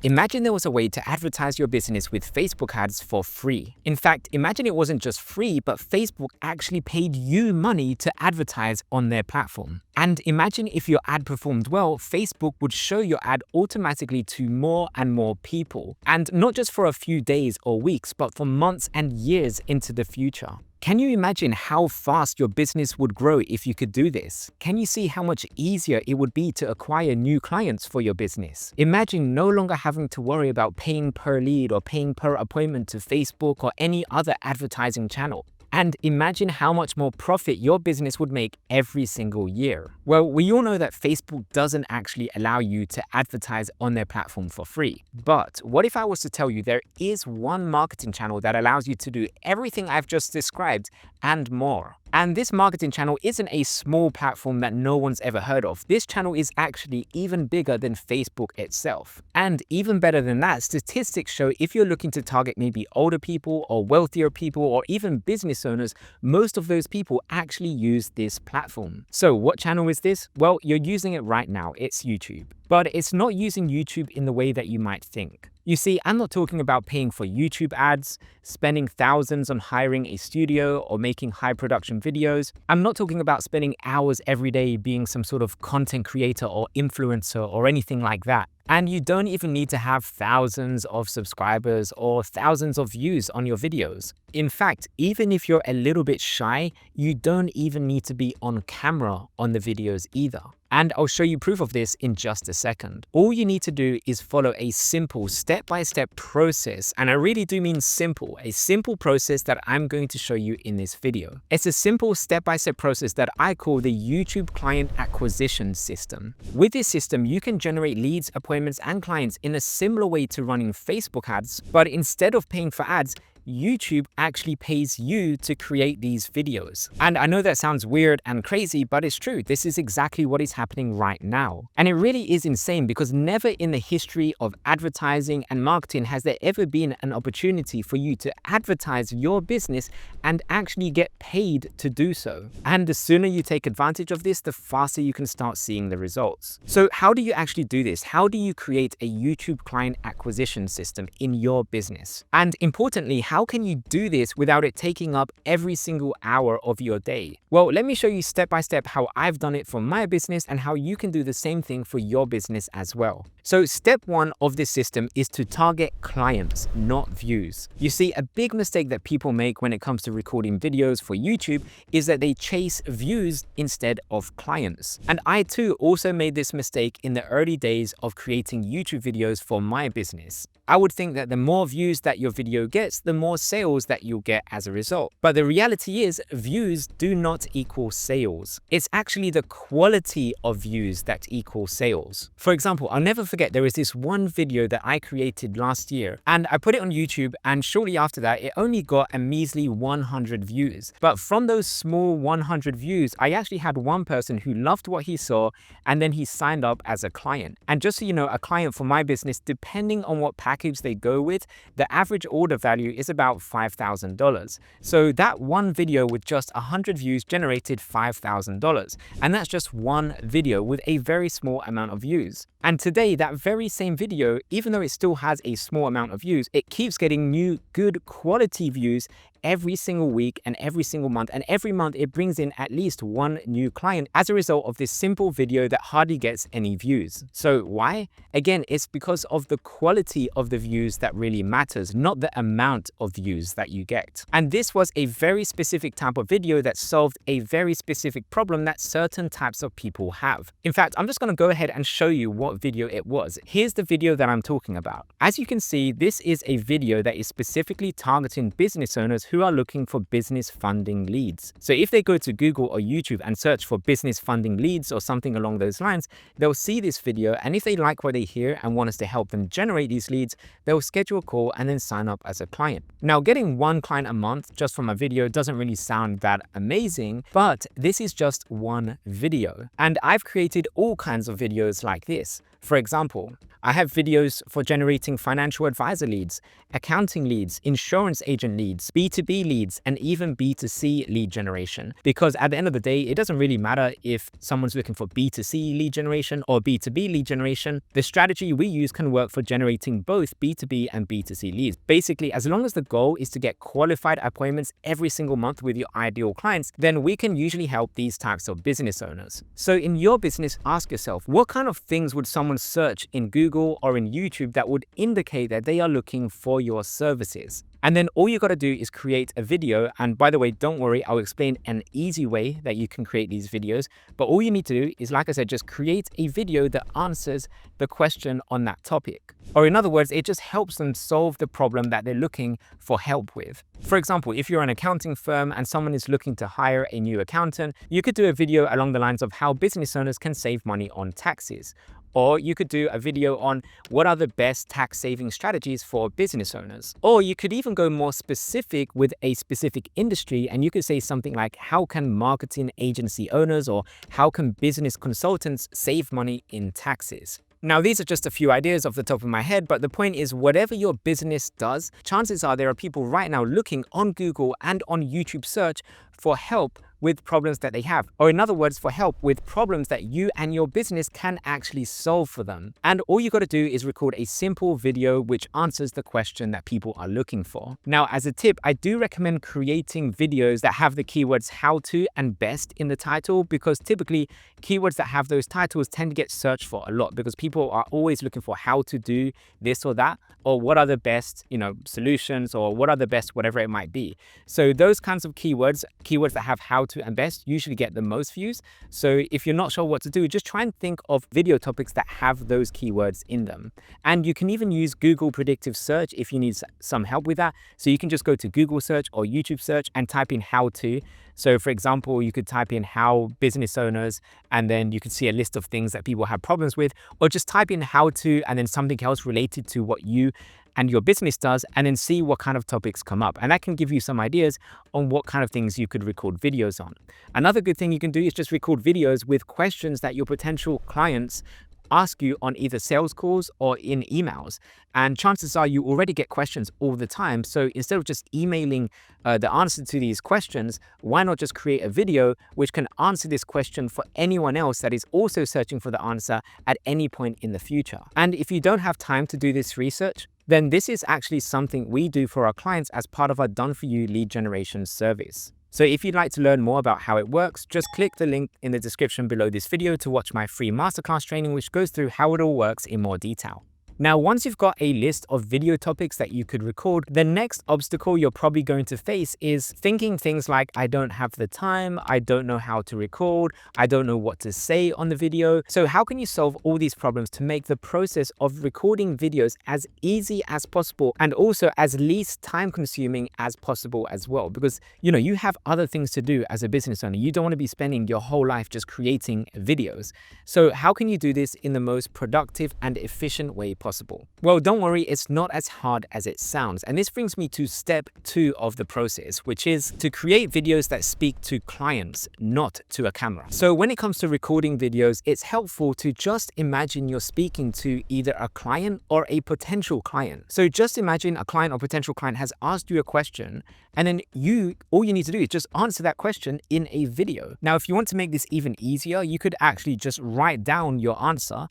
Imagine there was a way to advertise your business with Facebook ads for free. In fact, imagine it wasn't just free, but Facebook actually paid you money to advertise on their platform. And imagine if your ad performed well, Facebook would show your ad automatically to more and more people. And not just for a few days or weeks, but for months and years into the future. Can you imagine how fast your business would grow if you could do this? Can you see how much easier it would be to acquire new clients for your business? Imagine no longer having to worry about paying per lead or paying per appointment to Facebook or any other advertising channel. And imagine how much more profit your business would make every single year. Well, we all know that Facebook doesn't actually allow you to advertise on their platform for free. But what if I was to tell you there is one marketing channel that allows you to do everything I've just described and more? And this marketing channel isn't a small platform that no one's ever heard of. This channel is actually even bigger than Facebook itself. And even better than that, statistics show if you're looking to target maybe older people or wealthier people or even business owners, most of those people actually use this platform. So what channel is this? Well, you're using it right now. It's YouTube. But it's not using YouTube in the way that you might think. You see, I'm not talking about paying for YouTube ads, spending thousands on hiring a studio or making high production videos. I'm not talking about spending hours every day being some sort of content creator or influencer or anything like that. And you don't even need to have thousands of subscribers or thousands of views on your videos. In fact, even if you're a little bit shy, you don't even need to be on camera on the videos either. And I'll show you proof of this in just a second. All you need to do is follow a simple step-by-step process, and I really do mean simple, a simple process that I'm going to show you in this video. It's a simple step-by-step process that I call the YouTube client acquisition system. With this system, you can generate leads, appointments, and clients in a similar way to running Facebook ads, but instead of paying for ads, YouTube actually pays you to create these videos. And I know that sounds weird and crazy, but it's true. This is exactly what is happening right now. And it really is insane because never in the history of advertising and marketing has there ever been an opportunity for you to advertise your business and actually get paid to do so. And the sooner you take advantage of this, the faster you can start seeing the results. So how do you actually do this? How do you create a YouTube client acquisition system in your business? And importantly, how can you do this without it taking up every single hour of your day? Well, let me show you step by step how I've done it for my business and how you can do the same thing for your business as well. So step one of this system is to target clients, not views. You see, a big mistake that people make when it comes to recording videos for YouTube is that they chase views instead of clients. And I too also made this mistake in the early days of creating YouTube videos for my business. I would think that the more views that your video gets, the more sales that you'll get as a result. But the reality is, views do not equal sales. It's actually the quality of views that equal sales. For example, I'll never forget there was this one video that I created last year and I put it on YouTube, and shortly after that, it only got a measly 100 views. But from those small 100 views, I actually had one person who loved what he saw and then he signed up as a client. And just so you know, a client for my business, depending on what package they go with, the average order value is about $5,000. So that one video with just 100 views generated $5,000. And that's just one video with a very small amount of views. And today, that very same video, even though it still has a small amount of views, it keeps getting new good quality views every single week and every single month. And every month it brings in at least one new client as a result of this simple video that hardly gets any views. So why? Again, it's because of the quality of the views that really matters, not the amount of views that you get. And this was a very specific type of video that solved a very specific problem that certain types of people have. In fact, I'm just going to go ahead and show you what video it was. Here's the video that I'm talking about. As you can see, this is a video that is specifically targeting business owners who are looking for business funding leads. So if they go to Google or YouTube and search for business funding leads or something along those lines, they'll see this video, and if they like what they hear and want us to help them generate these leads, they'll schedule a call and then sign up as a client. Now, getting one client a month just from a video doesn't really sound that amazing, but this is just one video. And I've created all kinds of videos like this. For example, I have videos for generating financial advisor leads, accounting leads, insurance agent leads, B2B leads, and even B2C lead generation. Because at the end of the day, it doesn't really matter if someone's looking for B2C lead generation or B2B lead generation. The strategy we use can work for generating both B2B and B2C leads. Basically, as long as the goal is to get qualified appointments every single month with your ideal clients, then we can usually help these types of business owners. So in your business, ask yourself, what kind of things would someone search in Google or in YouTube that would indicate that they are looking for your services? And then all you got to do is create a video. And by the way, don't worry, I'll explain an easy way that you can create these videos. But all you need to do is, like I said, just create a video that answers the question on that topic. Or in other words, it just helps them solve the problem that they're looking for help with. For example, if you're an accounting firm and someone is looking to hire a new accountant, you could do a video along the lines of how business owners can save money on taxes. Or you could do a video on what are the best tax saving strategies for business owners. Or you could even go more specific with a specific industry, and you could say something like, how can marketing agency owners or how can business consultants save money in taxes? Now, these are just a few ideas off the top of my head, but the point is, whatever your business does, chances are there are people right now looking on Google and on YouTube search for help with problems that they have, or in other words, for help with problems that you and your business can actually solve for them. And all you got to do is record a simple video which answers the question that people are looking for. Now, as a tip, I do recommend creating videos that have the keywords how to and best in the title, because typically keywords that have those titles tend to get searched for a lot because people are always looking for how to do this or that, or what are the best, solutions, or what are the best, whatever it might be. So those kinds of keywords that have how to and best usually get the most views. So if you're not sure what to do, just try and think of video topics that have those keywords in them. And you can even use Google predictive search if you need some help with that. So you can just go to Google search or YouTube search and type in how to. So for example, you could type in how business owners, and then you can see a list of things that people have problems with, or just type in how to and then something else related to what you and your business does, and then see what kind of topics come up. And that can give you some ideas on what kind of things you could record videos on. Another good thing you can do is just record videos with questions that your potential clients ask you on either sales calls or in emails. And chances are you already get questions all the time. So instead of just emailing the answer to these questions, why not just create a video which can answer this question for anyone else that is also searching for the answer at any point in the future? And if you don't have time to do this research, then this is actually something we do for our clients as part of our Done For You lead generation service. So if you'd like to learn more about how it works, just click the link in the description below this video to watch my free masterclass training, which goes through how it all works in more detail. Now, once you've got a list of video topics that you could record, the next obstacle you're probably going to face is thinking things like, I don't have the time, I don't know how to record, I don't know what to say on the video. So how can you solve all these problems to make the process of recording videos as easy as possible and also as least time consuming as possible as well? Because, you have other things to do as a business owner. You don't want to be spending your whole life just creating videos. So how can you do this in the most productive and efficient way possible? Well, don't worry, it's not as hard as it sounds. And this brings me to step 2 of the process, which is to create videos that speak to clients, not to a camera. So when it comes to recording videos, it's helpful to just imagine you're speaking to either a client or a potential client. So just imagine a client or potential client has asked you a question, and then all you need to do is just answer that question in a video. Now, if you want to make this even easier, you could actually just write down your answer.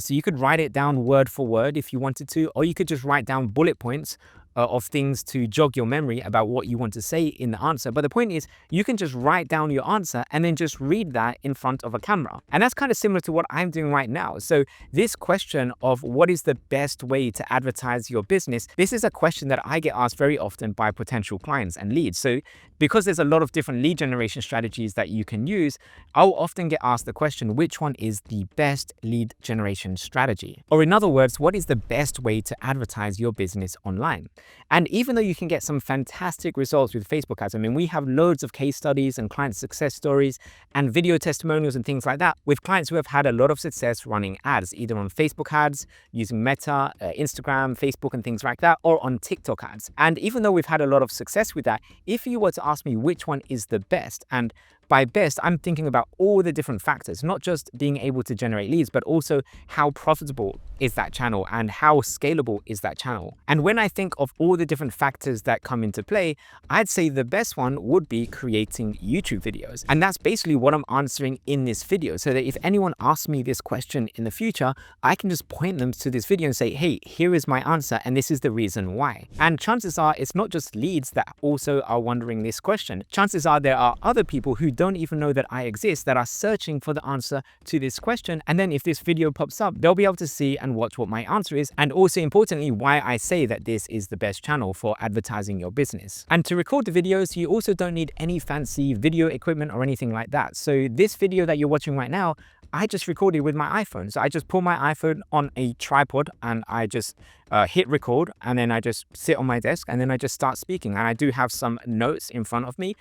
So you could write it down word for word if you wanted to, or you could just write down bullet points of things to jog your memory about what you want to say in the answer. But the point is, you can just write down your answer and then just read that in front of a camera. And that's kind of similar to what I'm doing right now. So this question of what is the best way to advertise your business, this is a question that I get asked very often by potential clients and leads. So because there's a lot of different lead generation strategies that you can use, I'll often get asked the question, which one is the best lead generation strategy? Or in other words, what is the best way to advertise your business online? And even though you can get some fantastic results with Facebook ads, we have loads of case studies and client success stories and video testimonials and things like that with clients who have had a lot of success running ads, either on Facebook ads, using Meta, Instagram, Facebook and things like that, or on TikTok ads. And even though we've had a lot of success with that, if you were to ask me which one is the best, and by best, I'm thinking about all the different factors, not just being able to generate leads, but also how profitable is that channel and how scalable is that channel. And when I think of all the different factors that come into play, I'd say the best one would be creating YouTube videos. And that's basically what I'm answering in this video, so that if anyone asks me this question in the future, I can just point them to this video and say, hey, here is my answer and this is the reason why. And chances are it's not just leads that also are wondering this question. Chances are there are other people who don't even know that I exist that are searching for the answer to this question. And then if this video pops up, they'll be able to see and watch what my answer is, and also importantly why I say that this is the best channel for advertising your business. And to record the videos, you also don't need any fancy video equipment or anything like that. So this video that you're watching right now, I just recorded with my iPhone. So I just pull my iPhone on a tripod and I just hit record, and then I just sit on my desk and then I just start speaking. And I do have some notes in front of me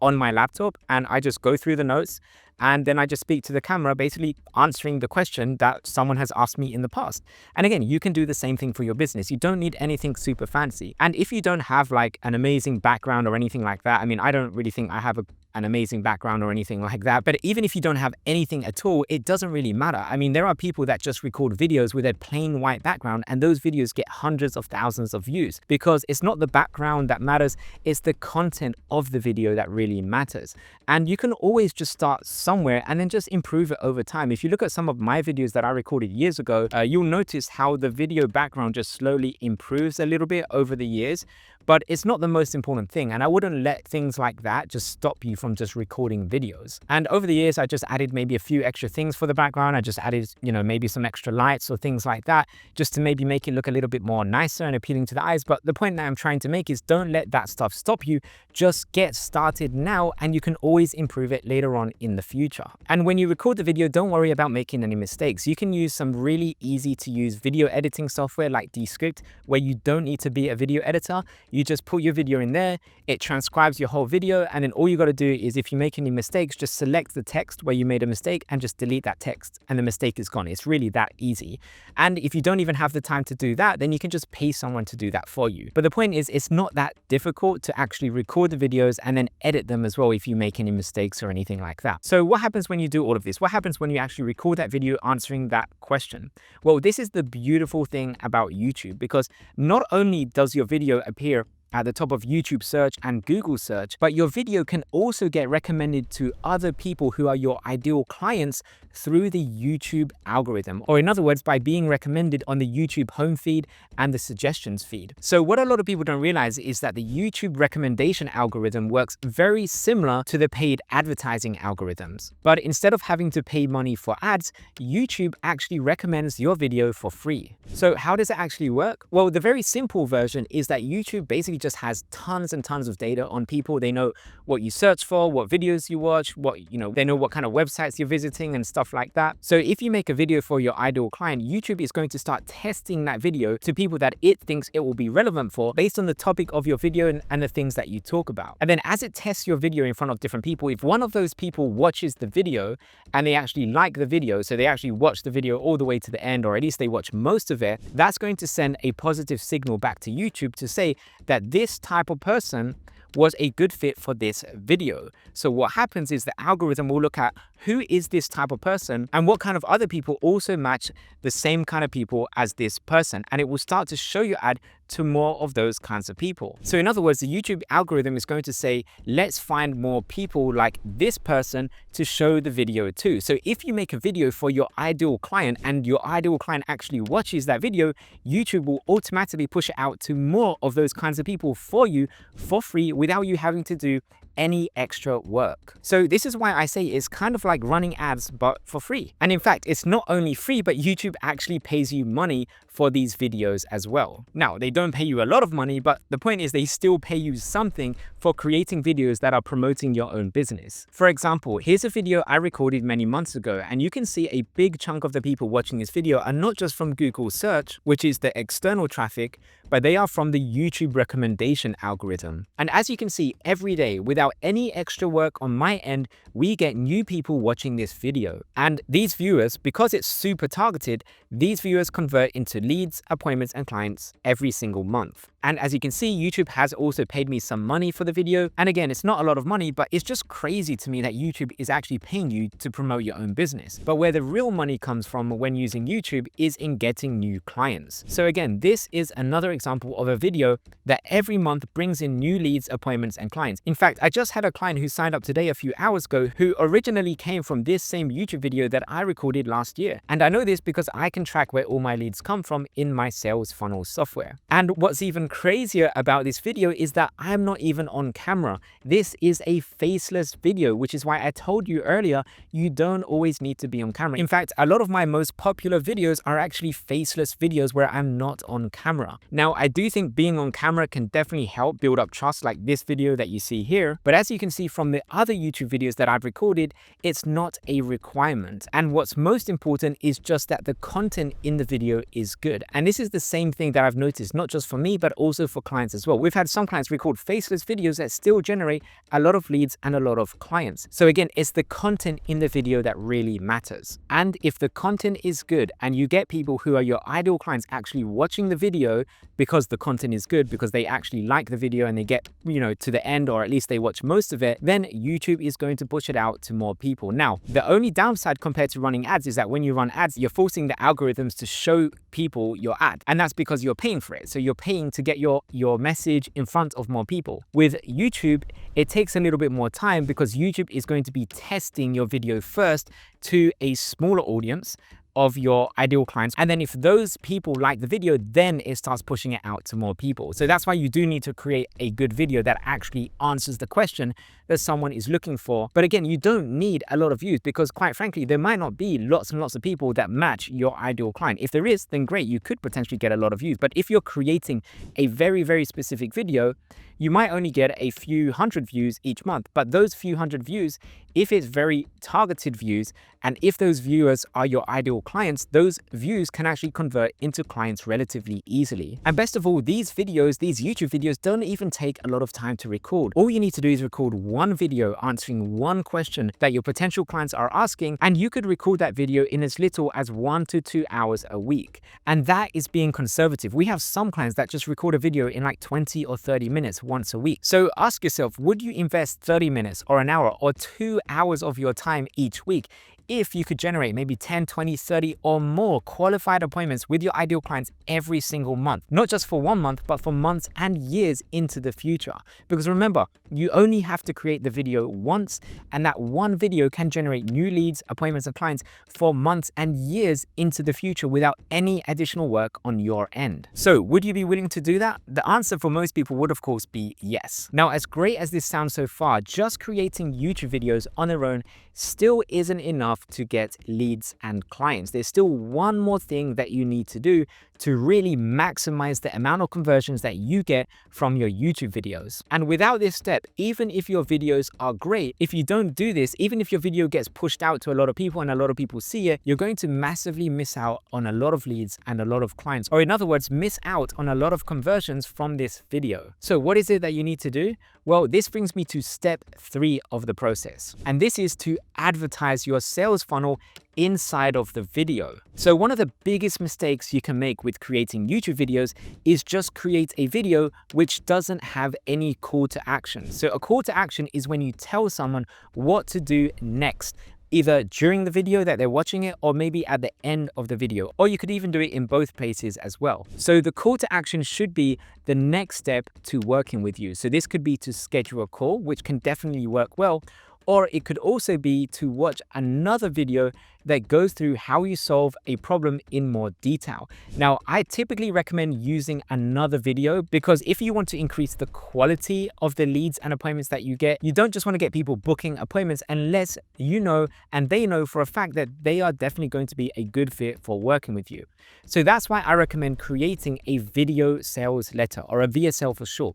on my laptop, and I just go through the notes and then I just speak to the camera, basically answering the question that someone has asked me in the past. And again, you can do the same thing for your business. You don't need anything super fancy. And if you don't have like an amazing background or anything like that, I mean, I don't really think I have an amazing background or anything like that. But even if you don't have anything at all, it doesn't really matter. I mean, there are people that just record videos with a plain white background, and those videos get hundreds of thousands of views, because it's not the background that matters, it's the content of the video that really matters. And you can always just start somewhere and then just improve it over time. If you look at some of my videos that I recorded years ago, you'll notice how the video background just slowly improves a little bit over the years. But it's not the most important thing, and I wouldn't let things like that just stop you from just recording videos. And over the years, I just added maybe a few extra things for the background. I just added, maybe some extra lights or things like that, just to maybe make it look a little bit more nicer and appealing to the eyes. But the point that I'm trying to make is, don't let that stuff stop you. Just get started now, and you can always improve it later on in the future. And when you record the video, don't worry about making any mistakes. You can use some really easy to use video editing software like Descript, where you don't need to be a video editor. You just put your video in there, it transcribes your whole video, and then all you got to do is, if you make any mistakes, just select the text where you made a mistake and just delete that text, and the mistake is gone. It's really that easy. And if you don't even have the time to do that, then you can just pay someone to do that for you. But the point is, it's not that difficult to actually record the videos and then edit them as well if you make any mistakes or anything like that. So what happens when you do all of this? What happens when you actually record that video answering that question? Well, this is the beautiful thing about YouTube, because not only does your video appear at the top of YouTube search and Google search, but your video can also get recommended to other people who are your ideal clients through the YouTube algorithm, or in other words, by being recommended on the YouTube home feed and the suggestions feed. So what a lot of people don't realize is that the YouTube recommendation algorithm works very similar to the paid advertising algorithms. But instead of having to pay money for ads, YouTube actually recommends your video for free. So how does it actually work? Well, the very simple version is that YouTube basically just has tons and tons of data on people. They know what you search for, what videos you watch, they know what kind of websites you're visiting and stuff like that. So if you make a video for your ideal client, YouTube is going to start testing that video to people that it thinks it will be relevant for, based on the topic of your video and the things that you talk about. And then as it tests your video in front of different people, if one of those people watches the video and they actually like the video, so they actually watch the video all the way to the end, or at least they watch most of it, that's going to send a positive signal back to YouTube to say that this type of person was a good fit for this video. So what happens is the algorithm will look at who is this type of person and what kind of other people also match the same kind of people as this person, and it will start to show your ad to more of those kinds of people. So in other words, the YouTube algorithm is going to say, let's find more people like this person to show the video to. So if you make a video for your ideal client and your ideal client actually watches that video, YouTube will automatically push it out to more of those kinds of people for you for free, without you having to do any extra work. So this is why I say it's kind of like running ads, but for free. And in fact, it's not only free, but YouTube actually pays you money for these videos as well. Now, they don't pay you a lot of money, but the point is they still pay you something for creating videos that are promoting your own business. For example, here's a video I recorded many months ago, and you can see a big chunk of the people watching this video are not just from Google search, which is the external traffic, but they are from the YouTube recommendation algorithm. And as you can see, every day, without any extra work on my end, we get new people watching this video. And these viewers, because it's super targeted, these viewers convert into leads, appointments, and clients every single month. And as you can see, YouTube has also paid me some money for the video. And again, it's not a lot of money, but it's just crazy to me that YouTube is actually paying you to promote your own business. But where the real money comes from when using YouTube is in getting new clients. So again, this is another example of a video that every month brings in new leads, appointments, and clients. In fact, I just had a client who signed up today a few hours ago who originally came from this same YouTube video that I recorded last year. And I know this because I can track where all my leads come from in my sales funnel software. And what's even crazier about this video is that I'm not even on camera. This is a faceless video, which is why I told you earlier, you don't always need to be on camera. In fact, a lot of my most popular videos are actually faceless videos where I'm not on camera. Now, I do think being on camera can definitely help build up trust, like this video that you see here. But as you can see from the other YouTube videos that I've recorded, it's not a requirement. And what's most important is just that the content in the video is good. And this is the same thing that I've noticed, not just for me, but also for clients as well. We've had some clients record faceless videos that still generate a lot of leads and a lot of clients. So again, it's the content in the video that really matters. And if the content is good and you get people who are your ideal clients actually watching the video because the content is good, because they actually like the video and they get, to the end, or at least they watch most of it, then YouTube is going to push it out to more people. Now, the only downside compared to running ads is that when you run ads, you're forcing the algorithms to show people your ad. And that's because you're paying for it. So you're paying to get your message in front of more people. With YouTube, it takes a little bit more time because YouTube is going to be testing your video first to a smaller audience of your ideal clients. And then if those people like the video, then it starts pushing it out to more people. So that's why you do need to create a good video that actually answers the question that someone is looking for. But again, you don't need a lot of views because quite frankly, there might not be lots and lots of people that match your ideal client. If there is, then great, you could potentially get a lot of views. But if you're creating a very, very specific video, you might only get a few hundred views each month. But those few hundred views, if it's very targeted views, and if those viewers are your ideal clients, those views can actually convert into clients relatively easily. And best of all, these YouTube videos don't even take a lot of time to record. All you need to do is record one video answering one question that your potential clients are asking, and you could record that video in as little as 1 to 2 hours a week. And that is being conservative. We have some clients that just record a video in like 20 or 30 minutes once a week. So ask yourself, would you invest 30 minutes or an hour or 2 hours of your time each week if you could generate maybe 10, 20, 30 or more qualified appointments with your ideal clients every single month? Not just for 1 month, but for months and years into the future. Because remember, you only have to create the video once, and that one video can generate new leads, appointments, and clients for months and years into the future without any additional work on your end. So would you be willing to do that? The answer for most people would of course be yes. Now, as great as this sounds so far, just creating YouTube videos on their own still isn't enough to get leads and clients. There's still one more thing that you need to do to really maximize the amount of conversions that you get from your YouTube videos. And without this step, even if your videos are great, if you don't do this, even if your video gets pushed out to a lot of people and a lot of people see it, you're going to massively miss out on a lot of leads and a lot of clients, or in other words, miss out on a lot of conversions from this video. So what is it that you need to do? Well, this brings me to step 3 of the process. And this is to advertise your sales funnel inside of the video. So one of the biggest mistakes you can make with creating YouTube videos is just create a video which doesn't have any call to action. So a call to action is when you tell someone what to do next, either during the video that they're watching it or maybe at the end of the video, or you could even do it in both places as well. So the call to action should be the next step to working with you. So this could be to schedule a call, which can definitely work well, or it could also be to watch another video that goes through how you solve a problem in more detail. Now, I typically recommend using another video because if you want to increase the quality of the leads and appointments that you get, you don't just want to get people booking appointments unless you know and they know for a fact that they are definitely going to be a good fit for working with you. So that's why I recommend creating a video sales letter, or a VSL for short,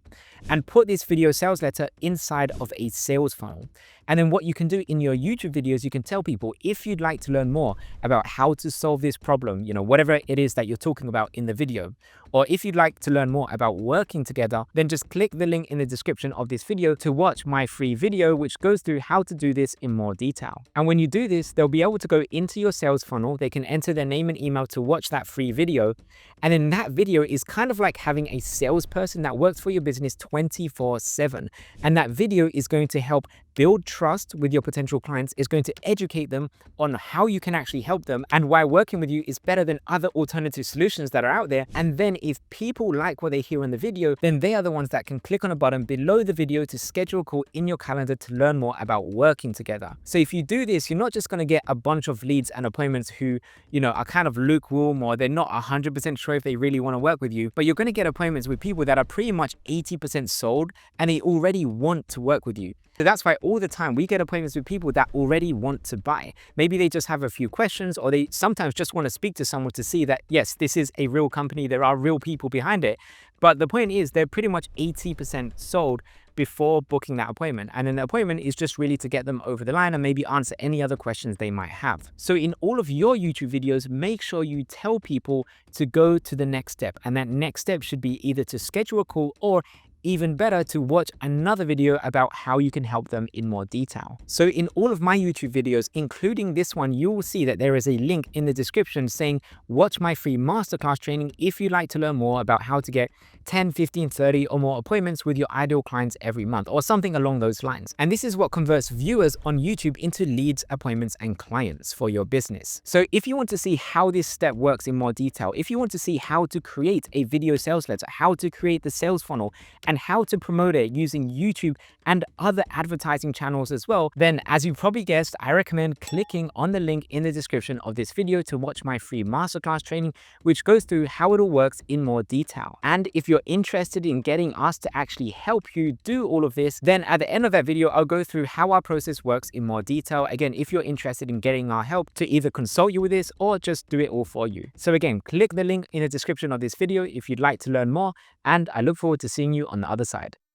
and put this video sales letter inside of a sales funnel. And then what you can do in your YouTube videos, you can tell people, if you'd like to learn more about how to solve this problem, whatever it is that you're talking about in the video, Or if you'd like to learn more about working together, then just click the link in the description of this video to watch my free video, which goes through how to do this in more detail. And when you do this, they'll be able to go into your sales funnel. They can enter their name and email to watch that free video. And then that video is kind of like having a salesperson that works for your business 24/7. And that video is going to help build trust with your potential clients, is going to educate them on how you can actually help them and why working with you is better than other alternative solutions that are out there. And then if people like what they hear in the video, then they are the ones that can click on a button below the video to schedule a call in your calendar to learn more about working together. So if you do this, you're not just going to get a bunch of leads and appointments who, are kind of lukewarm, or they're not 100% sure if they really want to work with you, but you're going to get appointments with people that are pretty much 80% sold and they already want to work with you. So that's why all the time we get appointments with people that already want to buy. Maybe they just have a few questions, or they sometimes just want to speak to someone to see that, yes, this is a real company, there are real people behind it. But the point is they're pretty much 80% sold before booking that appointment. And then the appointment is just really to get them over the line and maybe answer any other questions they might have. So in all of your YouTube videos, make sure you tell people to go to the next step. And that next step should be either to schedule a call, or even better, to watch another video about how you can help them in more detail. So in all of my YouTube videos, including this one, you will see that there is a link in the description saying, watch my free masterclass training if you'd like to learn more about how to get 10, 15, 30 or more appointments with your ideal clients every month, or something along those lines. And this is what converts viewers on YouTube into leads, appointments, and clients for your business. So if you want to see how this step works in more detail, if you want to see how to create a video sales letter, how to create the sales funnel, and how to promote it using YouTube and other advertising channels as well, then as you probably guessed, I recommend clicking on the link in the description of this video to watch my free masterclass training, which goes through how it all works in more detail. And if you're interested in getting us to actually help you do all of this, then at the end of that video, I'll go through how our process works in more detail. Again, if you're interested in getting our help to either consult you with this or just do it all for you. So again, click the link in the description of this video if you'd like to learn more, and I look forward to seeing you on the other side.